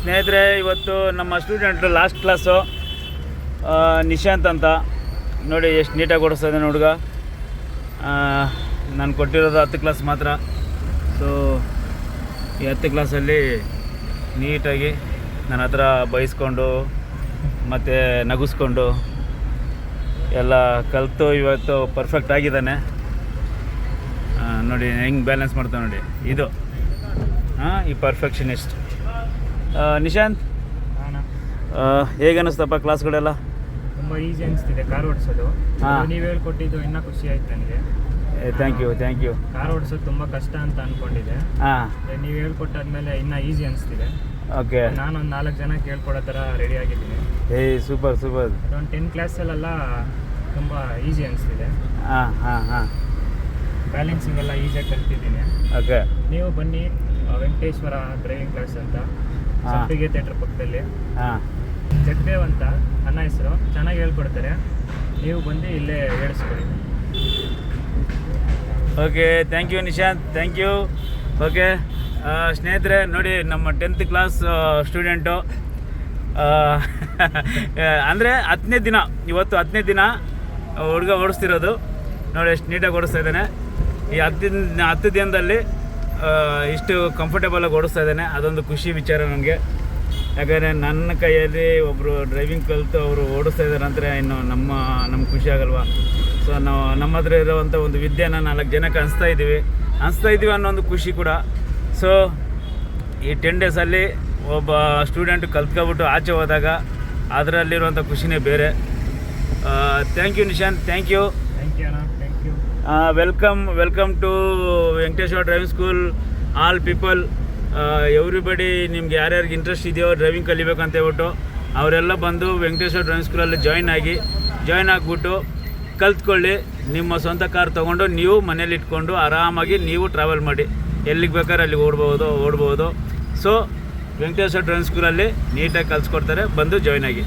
ಸ್ನೇಹಿತರೆ, ಇವತ್ತು ನಮ್ಮ ಸ್ಟೂಡೆಂಟ್ ಲಾಸ್ಟ್ ಕ್ಲಾಸು ನಿಶಾಂತ್ ಅಂತ. ನೋಡಿ ಎಷ್ಟು ನೀಟಾಗಿ ಓಡಿಸ್ತಾ ಇದ್ದಾನೆ ಹುಡುಗ. ನಾನು ಕೊಟ್ಟಿರೋದು 10 ಕ್ಲಾಸ್ ಮಾತ್ರ. ಸೊ ಈ 10 ಕ್ಲಾಸಲ್ಲಿ ನೀಟಾಗಿ ನನ್ನ ಹತ್ರ ಬಯಸ್ಕೊಂಡು ಮತ್ತು ನಗಿಸ್ಕೊಂಡು ಎಲ್ಲ ಕಲಿತು ಇವತ್ತು ಪರ್ಫೆಕ್ಟ್ ಆಗಿದ್ದಾನೆ. ನೋಡಿ ಹೆಂಗೆ ಬ್ಯಾಲೆನ್ಸ್ ಮಾಡ್ತಾನೆ ನೋಡಿ, ಇದು ಈ ಪರ್ಫೆಕ್ಷನಿಸ್ಟ್. ನಿಶಾಂತ್, ಹೇಗೆ ಅನ್ನಿಸ್ತಪ್ಪ ಕ್ಲಾಸ್ಗಳೆಲ್ಲ? ತುಂಬ ಈಸಿ ಅನಿಸ್ತಿದೆ ಕಾರ್ ಓಡಿಸೋದು. ನೀವು ಹೇಳ್ಕೊಟ್ಟಿದ್ದು ಇನ್ನೂ ಖುಷಿ ಆಯ್ತು ನನಗೆ. Thank you. ಕಾರ್ ಓಡಿಸೋದು ತುಂಬ ಕಷ್ಟ ಅಂತ ಅಂದ್ಕೊಂಡಿದ್ದೆ. ನೀವು ಹೇಳ್ಕೊಟ್ಟಾದ್ಮೇಲೆ ಇನ್ನೂ ಈಸಿ ಅನಿಸ್ತಿದೆ. ಓಕೆ, ನಾನೊಂದು 4 ಜನಕ್ಕೆ ಹೇಳ್ಕೊಡೋ ಥರ ರೆಡಿ ಆಗಿದ್ದೀನಿ. ಸೂಪರ್. ಒಂದು 10 ಕ್ಲಾಸಲ್ಲೆಲ್ಲ ತುಂಬ ಈಸಿ ಅನಿಸ್ತಿದೆ. ಬ್ಯಾಲೆನ್ಸಿಂಗ್ ಎಲ್ಲ ಈಸಿಯಾಗಿ ಕಲ್ತಿದ್ದೀನಿ. ಓಕೆ, ನೀವು ಬನ್ನಿ, ವೆಂಕಟೇಶ್ವರ ಡ್ರೈವಿಂಗ್ ಕ್ಲಾಸ್ ಅಂತ, ಸಂಪಿಗೆ ಥಿಯೇಟರ್ ಪಕ್ಕದಲ್ಲಿ. ಜಗ್ದೇವ್ ಅಂತ ಅನ್ನ ಹೆಸರು, ಚೆನ್ನಾಗಿ ಹೇಳ್ಕೊಡ್ತಾರೆ. ನೀವು ಬಂದು ಇಲ್ಲೇ ಹೇಳಿಸ್ಕೊಡಿ. Okay, thank you Nishant, thank you. Okay ಸ್ನೇಹಿತರೆ, ನೋಡಿ ನಮ್ಮ 10th ಕ್ಲಾಸ್ ಸ್ಟೂಡೆಂಟು ಅಂದರೆ 10ನೇ ದಿನ, ಇವತ್ತು 10ನೇ ದಿನ ಹುಡುಗ ಓಡಿಸ್ತಿರೋದು. ನೋಡಿ ಎಷ್ಟು ನೀಟಾಗಿ ಓಡಿಸ್ತಾ ಇದ್ದಾನೆ. ಈ 10 ದಿನದಲ್ಲಿ ಇಷ್ಟು ಕಂಫರ್ಟೇಬಲಾಗಿ ಓಡಿಸ್ತಾ ಇದ್ದಾನೆ. ಅದೊಂದು ಖುಷಿ ವಿಚಾರ ನನಗೆ. ಯಾಕಂದರೆ ನನ್ನ ಕೈಯಲ್ಲಿ ಒಬ್ಬರು ಡ್ರೈವಿಂಗ್ ಕಲಿತು ಅವರು ಓಡಿಸ್ತಾ ಇದ್ದಾರೆ ಅಂದರೆ ಇನ್ನು ನಮ್ಗೆ ಖುಷಿ ಆಗಲ್ವಾ? ಸೊ ನಾವು ನಮ್ಮ ಹತ್ರ ಇರೋವಂಥ ಒಂದು ವಿದ್ಯೆನ 4 ಜನಕ್ಕೆ ಹಂಚ್ತಾ ಇದ್ದೀವಿ ಅನ್ನೋ ಒಂದು ಖುಷಿ ಕೂಡ. ಸೊ ಈ 10 ಡೇಸಲ್ಲಿ ಒಬ್ಬ ಸ್ಟೂಡೆಂಟ್ ಕಲ್ತ್ಕೊಬಿಟ್ಟು ಆಚೆ ಹೋದಾಗ ಅದರಲ್ಲಿರುವಂಥ ಖುಷಿನೇ ಬೇರೆ. Thank you Nishant, thank you. Welcome to Venkateshwara driving school all people. Everybody, ನಿಮ್ಗೆ ಯಾರ್ಯಾರಿಗೆ ಇಂಟ್ರೆಸ್ಟ್ ಇದೆಯೋ ಡ್ರೈವಿಂಗ್ ಕಲಿಬೇಕಂತ ಹೇಳ್ಬಿಟ್ಟು ಅವರೆಲ್ಲ ಬಂದು ವೆಂಕಟೇಶ್ವರ ಡ್ರೈವಿಂಗ್ ಸ್ಕೂಲಲ್ಲಿ ಜಾಯ್ನ್ ಆಗಿಬಿಟ್ಟು ಕಲ್ತ್ಕೊಳ್ಳಿ. ನಿಮ್ಮ ಸ್ವಂತ ಕಾರ್ ತೊಗೊಂಡು ನೀವು ಮನೇಲಿ ಇಟ್ಕೊಂಡು ಆರಾಮಾಗಿ ನೀವು ಟ್ರಾವೆಲ್ ಮಾಡಿ, ಎಲ್ಲಿಗೆ ಬೇಕಾದ್ರೆ ಅಲ್ಲಿಗೆ ಓಡ್ಬೋದು. ಸೊ ವೆಂಕಟೇಶ್ವರ ಡ್ರೈವಿಂಗ್ ಸ್ಕೂಲಲ್ಲಿ ನೀಟಾಗಿ ಕಲಿಸ್ಕೊಡ್ತಾರೆ, ಬಂದು ಜಾಯ್ನ್ ಆಗಿ.